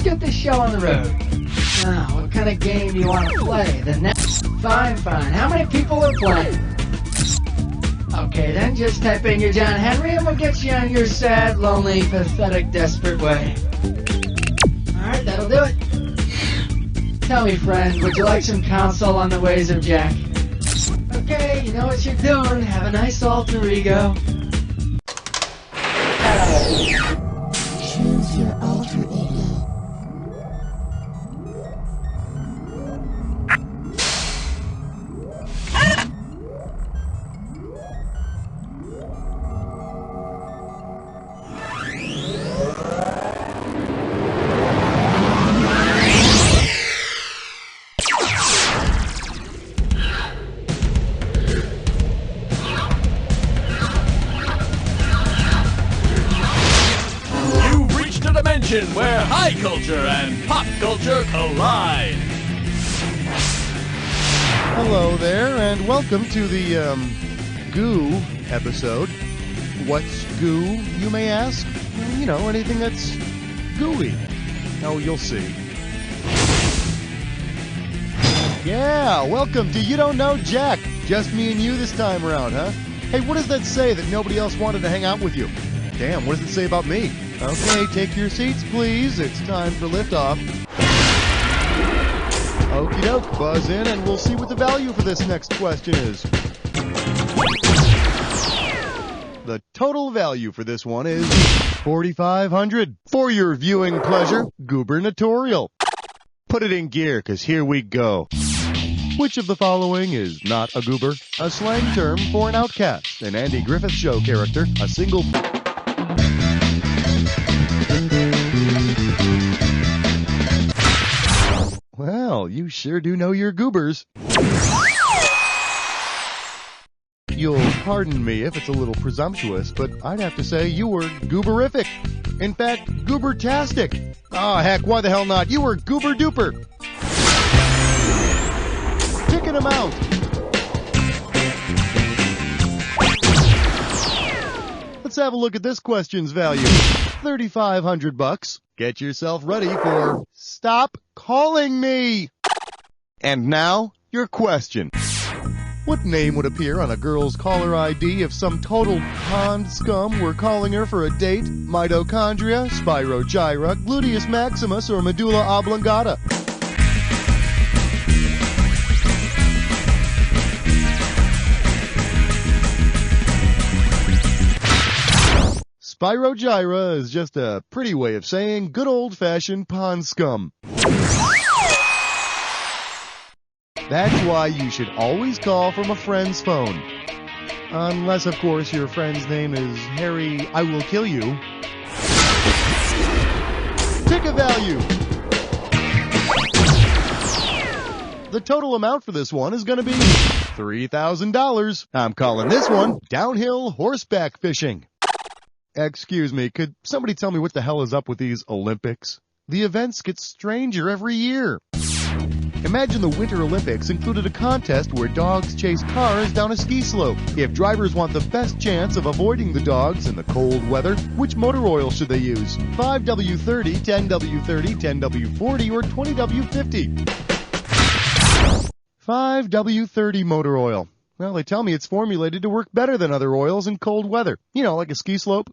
get this show on the road. Now, what kind of game do you want to play? The next? Fine. How many people are playing? Okay, then just type in your John Henry and we'll get you on your sad, lonely, pathetic, desperate way. Alright, that'll do it. Tell me, friend, would you like some counsel on the ways of Jack? Okay, you know what you're doing. Have a nice alter ego. Choose your alter ego. Where high culture and pop culture collide. Hello there, and welcome to the Goo episode. What's goo, you may ask? You know, anything that's gooey. Oh, you'll see. Yeah, welcome to You Don't Know Jack. Just me and you this time around, huh? Hey, what does that say that nobody else wanted to hang out with you? Damn, what does it say about me? Okay, take your seats, please. It's time for liftoff. Okie doke, buzz in, and we'll see what the value for this next question is. The total value for this one is $4,500. For your viewing pleasure, gubernatorial. Put it in gear, 'cause here we go. Which of the following is not a goober? A slang term for an outcast, an Andy Griffith Show character, a single... Well, you sure do know your goobers. You'll pardon me if it's a little presumptuous, but I'd have to say you were gooberific. In fact, goobertastic. Ah, heck, why the hell not? You were goober duper. Pick an amount. Let's have a look at this question's value. $3,500. Get yourself ready for Stop Calling Me! And now, your question. What name would appear on a girl's caller ID if some total pond scum were calling her for a date? Mitochondria, spirogyra, gluteus maximus, or medulla oblongata? Spirogyra is just a pretty way of saying good old-fashioned pond scum. That's why you should always call from a friend's phone. Unless, of course, your friend's name is Harry I Will Kill You. Pick a value. The total amount for this one is going to be $3,000. I'm calling this one downhill horseback fishing. Excuse me, could somebody tell me what the hell is up with these Olympics? The events get stranger every year. Imagine the Winter Olympics included a contest where dogs chase cars down a ski slope. If drivers want the best chance of avoiding the dogs in the cold weather, which motor oil should they use? 5W30, 10W30, 10W40, or 20W50? 5W30 motor oil. Well, they tell me it's formulated to work better than other oils in cold weather. You know, like a ski slope.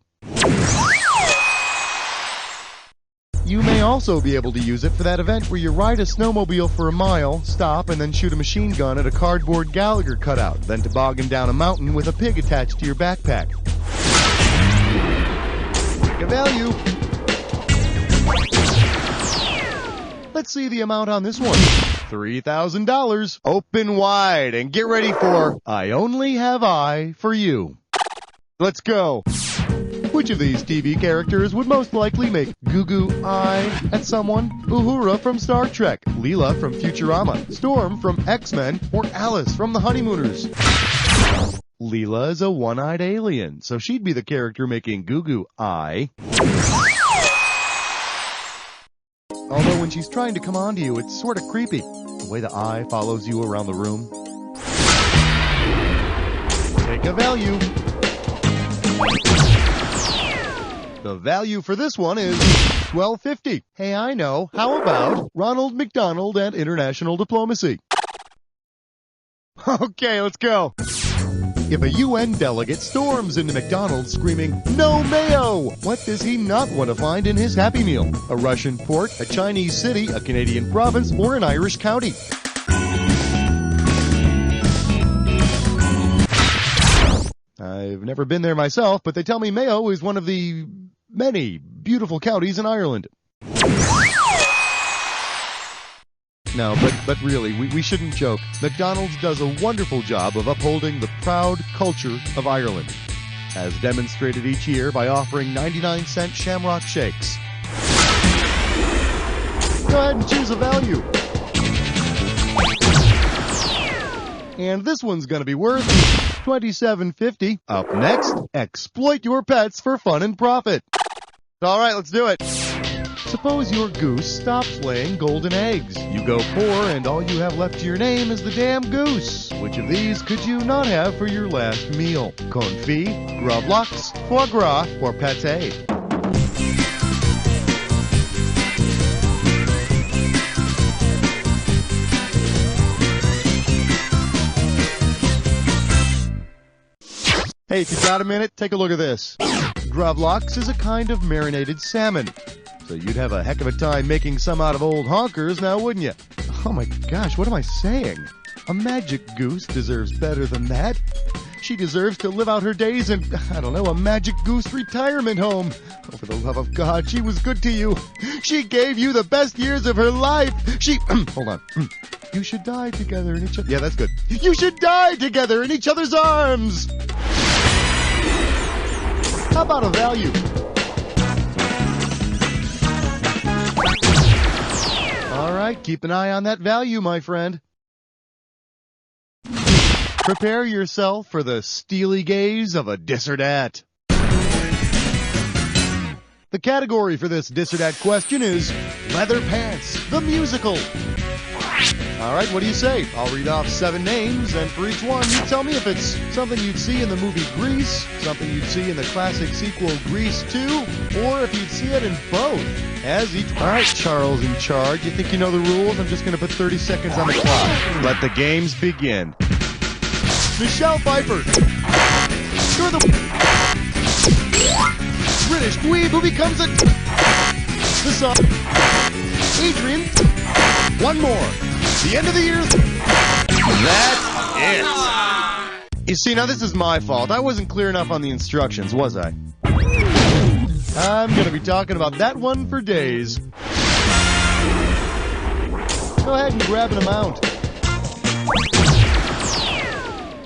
You may also be able to use it for that event where you ride a snowmobile for a mile, stop, and then shoot a machine gun at a cardboard Gallagher cutout, then toboggan down a mountain with a pig attached to your backpack. Pick a value. Let's see the amount on this one. $3,000. Open wide and get ready for I Only Have I for You. Let's go. Which of these TV characters would most likely make goo-goo eye at someone? Uhura from Star Trek, Leela from Futurama, Storm from X-Men, or Alice from The Honeymooners? Leela is a one-eyed alien, so she'd be the character making goo-goo eye. Although when she's trying to come on to you, it's sort of creepy. The way the eye follows you around the room. Take a value. The value for this one is $12.50. Hey, I know. How about Ronald McDonald and international diplomacy? Okay, let's go. If a UN delegate storms into McDonald's screaming, "No mayo!" what does he not want to find in his Happy Meal? A Russian port, a Chinese city, a Canadian province, or an Irish county? I've never been there myself, but they tell me Mayo is one of the many beautiful counties in Ireland. No, but really, we shouldn't joke. McDonald's does a wonderful job of upholding the proud culture of Ireland, as demonstrated each year by offering 99-cent Shamrock Shakes. Go ahead and choose a value. And this one's going to be worth $27.50. Up next, exploit your pets for fun and profit. All right, let's do it. Suppose your goose stops laying golden eggs. You go poor, and all you have left to your name is the damn goose. Which of these could you not have for your last meal? Confit, gravlax, foie gras, or pâté? Hey, if you've got a minute, take a look at this. Gravlax is a kind of marinated salmon. So you'd have a heck of a time making some out of old honkers now, wouldn't you? Oh my gosh, what am I saying? A magic goose deserves better than that. She deserves to live out her days in, I don't know, a magic goose retirement home. Oh, for the love of God, she was good to you. She gave you the best years of her life. She, hold on. You should die together in each other. Yeah, that's good. You should die together in each other's arms. How about a value? All right, keep an eye on that value, my friend. Prepare yourself for the steely gaze of a dis or dat. The category for this dis or dat question is Leather Pants, the musical. All right, what do you say? I'll read off 7 names, and for each one, you tell me if it's something you'd see in the movie Grease, something you'd see in the classic sequel Grease 2, or if you'd see it in both. As each... All right, Charles in charge. You think you know the rules? I'm just going to put 30 seconds on the clock. Let the games begin. Michelle Pfeiffer. You're the British dweeb who becomes a... The song. Adrian. One more. The end of the year. That's it. You see, now this is my fault. I wasn't clear enough on the instructions, was I? I'm going to be talking about that one for days. Go ahead and grab an amount.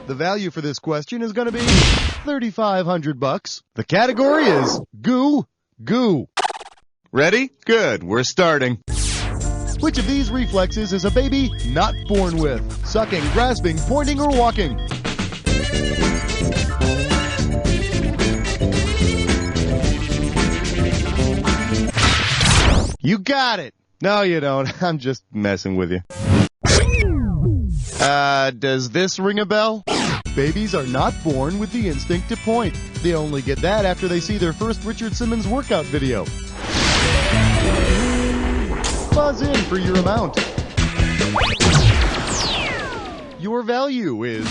The value for this question is going to be $3,500. The category is goo. Ready? Good. We're starting. Which of these reflexes is a baby not born with? Sucking, grasping, pointing, or walking? You got it! No, you don't. I'm just messing with you. Does this ring a bell? Babies are not born with the instinct to point. They only get that after they see their first Richard Simmons workout video. Buzz in for your amount. Your value is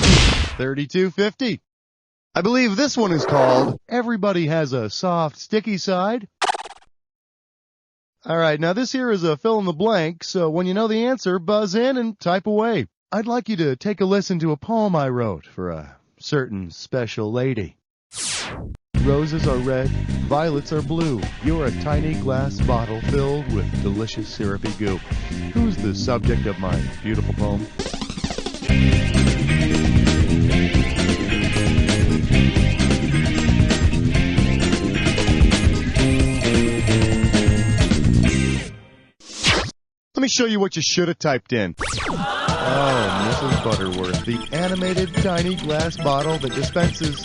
$32.50. I believe this one is called Everybody Has a Soft, Sticky Side. All right, now this here is a fill in the blank, so when you know the answer, buzz in and type away. I'd like you to take a listen to a poem I wrote for a certain special lady. Roses are red, violets are blue. You're a tiny glass bottle filled with delicious syrupy goo. Who's the subject of my beautiful poem? Let me show you what you should have typed in. Oh, Mrs. Butterworth, the animated tiny glass bottle that dispenses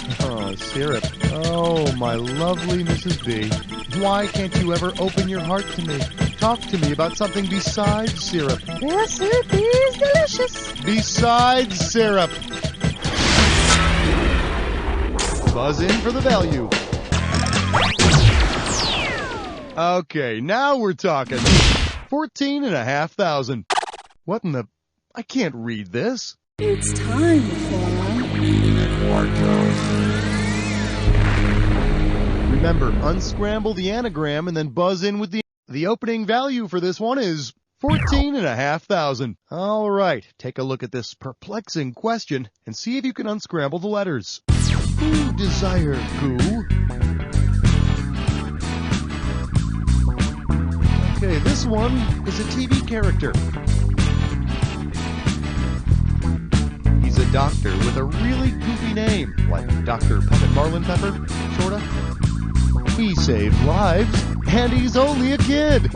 syrup. Oh, my lovely Mrs. B. Why can't you ever open your heart to me? Talk to me about something besides syrup. The syrup is delicious. Besides syrup. Buzz in for the value. Okay, now we're talking. 14,500. What in the... I can't read this. It's time for... Remember, unscramble the anagram and then buzz in with the opening value for this one is 14,500. All right, take a look at this perplexing question and see if you can unscramble the letters. Who desire goo? Okay, this one is a TV character. He's a doctor with a really goofy name, like Dr. Puppet Marlin Pepper, sorta. He saved lives, and he's only a kid.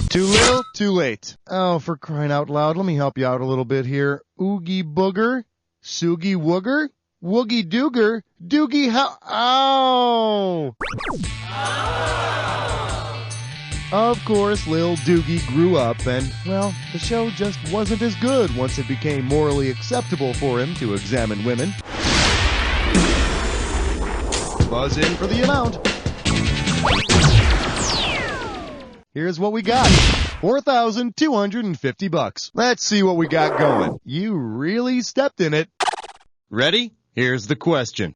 Too little, too late. Oh, for crying out loud, let me help you out a little bit here. Oogie booger, Soogie wooger, Woogie dooger, Doogie how... Ow! Of course, Lil Doogie grew up and, well, the show just wasn't as good once it became morally acceptable for him to examine women. Buzz in for the amount. Here's what we got. $4,250. Let's see what we got going. You really stepped in it. Ready? Here's the question.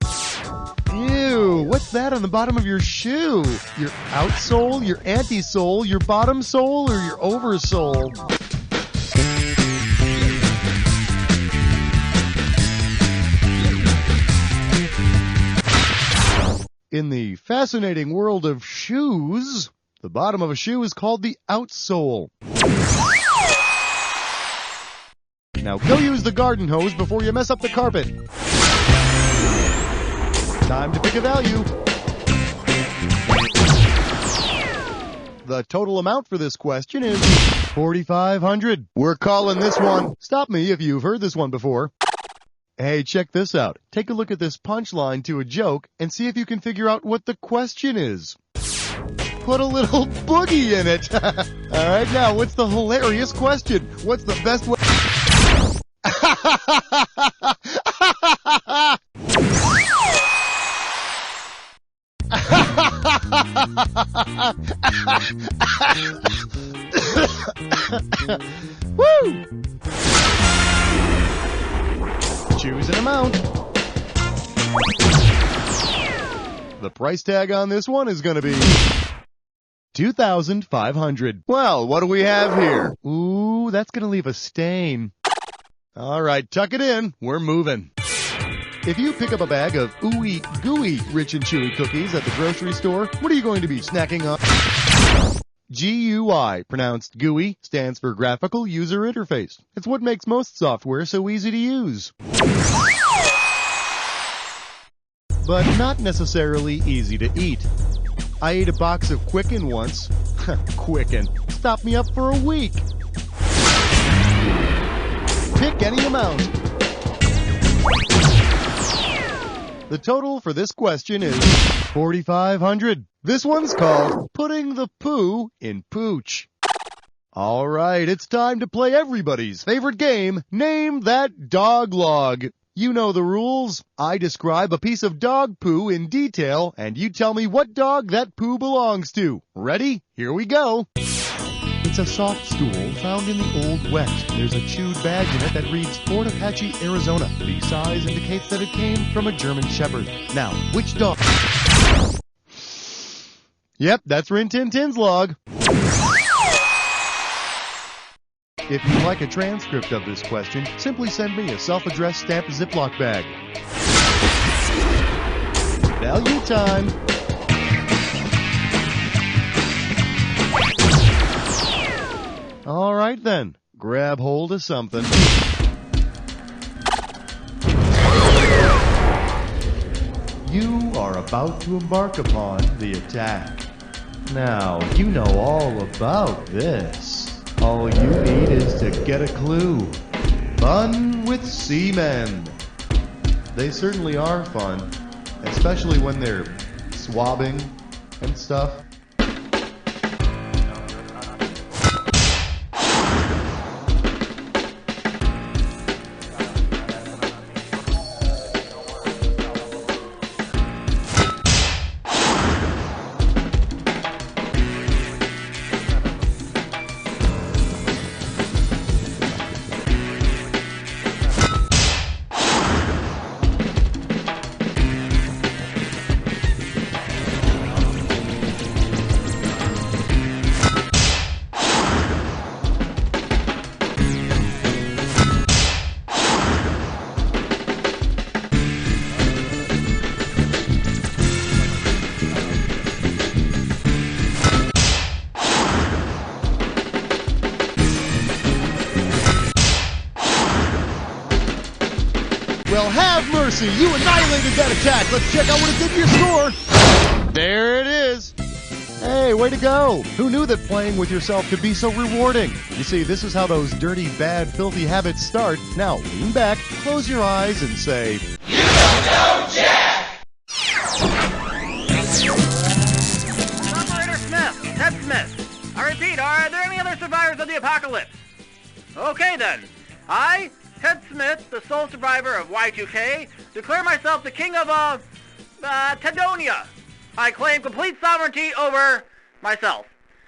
Ew, what's that on the bottom of your shoe? Your outsole, your anti-sole, your bottom sole, or your oversole? In the fascinating world of shoes, the bottom of a shoe is called the outsole. Now go use the garden hose before you mess up the carpet. Time to pick a value. The total amount for this question is $4,500. We're calling this one. Stop me if you've heard this one before. Hey, check this out. Take a look at this punchline to a joke and see if you can figure out what the question is. Put a little boogie in it. All right, now, what's the hilarious question? What's the best way? Woo! Choose an amount. The price tag on this one is going to be $2,500. Well, what do we have here? Ooh, that's going to leave a stain. All right, tuck it in. We're moving. If you pick up a bag of ooey gooey rich and chewy cookies at the grocery store, what are you going to be snacking on? GUI, pronounced GUI, stands for Graphical User Interface. It's what makes most software so easy to use. But not necessarily easy to eat. I ate a box of Quicken once. Quicken. Stopped me up for a week. Pick any amount. The total for this question is $4,500. This one's called Putting the Poo in Pooch. All right, it's time to play everybody's favorite game, Name That Dog Log. You know the rules. I describe a piece of dog poo in detail, and you tell me what dog that poo belongs to. Ready? Here we go. It's a soft stool found in the Old West. There's a chewed badge in it that reads Fort Apache, Arizona. The size indicates that it came from a German Shepherd. Now, which dog? Yep, that's Rin Tin Tin's log. If you'd like a transcript of this question, simply send me a self-addressed stamped Ziploc bag. Value time. All right then, grab hold of something. You are about to embark upon the attack. Now, you know all about this. All you need is to get a clue. Fun with seamen. They certainly are fun, especially when they're swabbing and stuff. have mercy! You annihilated that attack! Let's check out what it did to your score! There it is! Hey, way to go! Who knew that playing with yourself could be so rewarding? You see, this is how those dirty, bad, filthy habits start. Now, lean back, close your eyes, and say, "You don't know Jack!" Operator Smith, Ted Smith. I repeat, are there any other survivors of the apocalypse? Okay then. I, Ted Smith, the sole survivor of Y2K, declare myself the king of, Tedonia. I claim complete sovereignty over myself.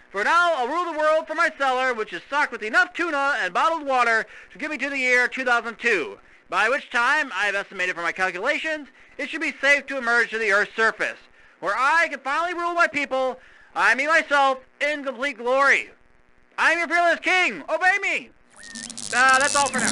For now, I'll rule the world from my cellar, which is stocked with enough tuna and bottled water to get me to the year 2002, by which time, I have estimated from my calculations, it should be safe to emerge to the Earth's surface, where I can finally rule my people, I mean myself, in complete glory. I am your fearless king. Obey me. That's all for now.